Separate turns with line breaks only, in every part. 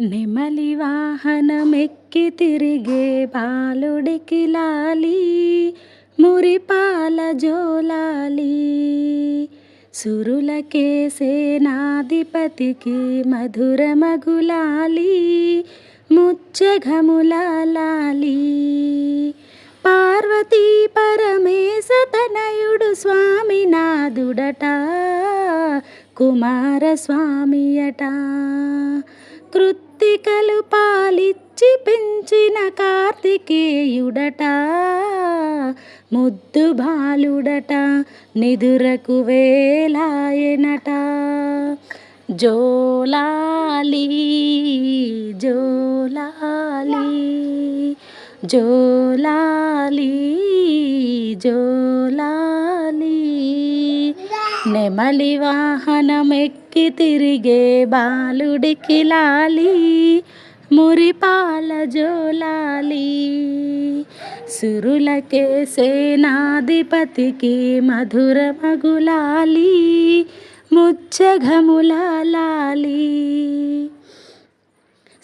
నెమలి వాహనమెక్కి తిరిగే బాలుడికి లాలి మురిపాల జోలాలి. సురులకే సేనాధిపతికి మధుర మగులాలి ముచ్చఘముల లాలి. పార్వతీ పరమేశ తనయుడు స్వామినాథుడట కుమారస్వామియట. కృత్తికలు పాలిచ్చి పెంచిన కార్తికేయుడట ముద్దు బాలుడట నిదురకు వేలాయనట. జోలాలి జోలాలి జోలాలి జోలాలి. నెమలి వాహనమెక్కి తిరిగే బాలుడికి లాలి మురిపాల జోలాలి. సురులకే సేనాధిపతికి మధుర మగులాలి ముచ్చఘముల లాలి.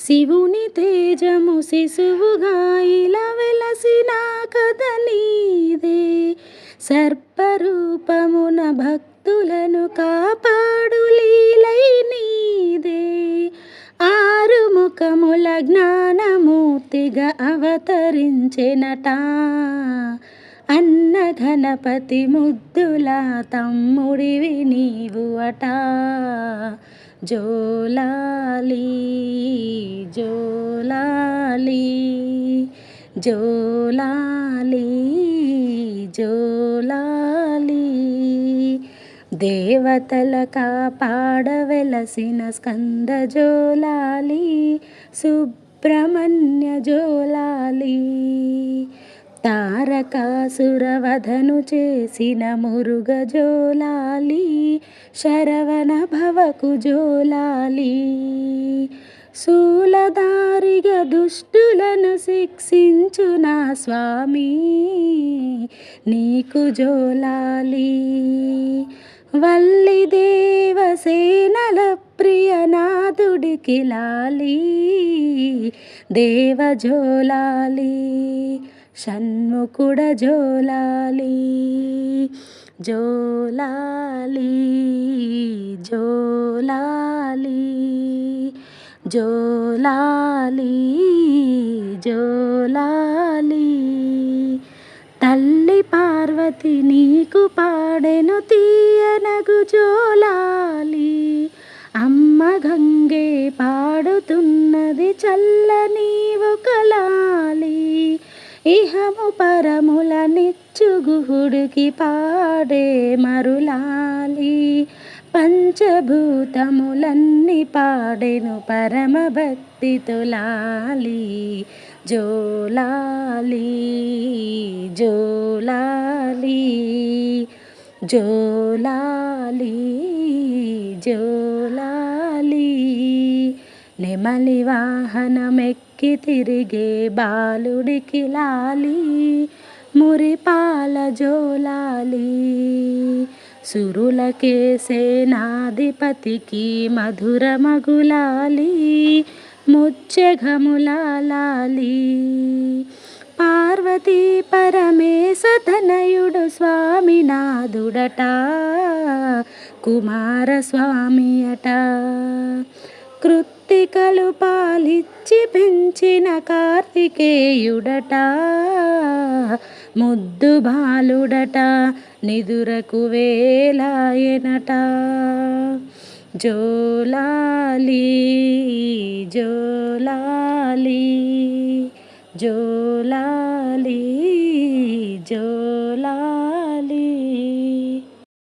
శివుని తేజము శిశువుగా ఇలా వెలసిన కథ నీదే. సర్పరూపమున భక్తులను కాపాడు లీలై నీదే. ఆరుముఖముల జ్ఞానమూర్తిగా అవతరించెనట అన్న గణపతి ముద్దుల తమ్ముడివి నీవు అట. జోలాలి జోలాలి జోలాలి జోలాలి. దేవతల కాపాడవెలసిన స్కంద జోలాలి సుబ్రహ్మణ్య జోలాలి. తారకాసురవధను చేసిన మురుగ జోలాలి శరవణ భవకు జోలాలి. శూలధారిగా దుష్టులను శిక్షించు నా స్వామి నీకు జోలాలి. వల్లి దేవసేనల ప్రియనాథుడికి లాలి దేవ జోలాలి. షణ్ముఖుడ జోలాలి జోలాలి జోలాలి జోలాలి జోలాలి. తల్లి పార్వతి నీకు పాడెను తీయనగు జోలాలి. అమ్మ గంగే పాడుతున్నది చల్లని ఒక లాలి. ఇహము పరముల నిచ్చుగుహుడికి పాడే మరులాలి. పంచభూతములన్నీ పాడెను పరమ భక్తితో లాలి. జోలాలి జోలాలి జోలాలి జోలాలి. నెమలి వాహనమెక్కి తిరిగే బాలుడికి లాలి మురిపాల జోలాలి. సురులకే సేనాధిపతికి మధుర మగులాలి ముచ్చఘముల లాలి. పార్వతీ పరమేశ తనయుడు స్వామినాథుడట కుమారస్వామియట. కృత్తికలు పాలిచ్చి పెంచిన కార్తికేయుడట ముద్దు బాలుడట నిదురకు వేలాయనట. జోలాలి జోలాలి జోలాలి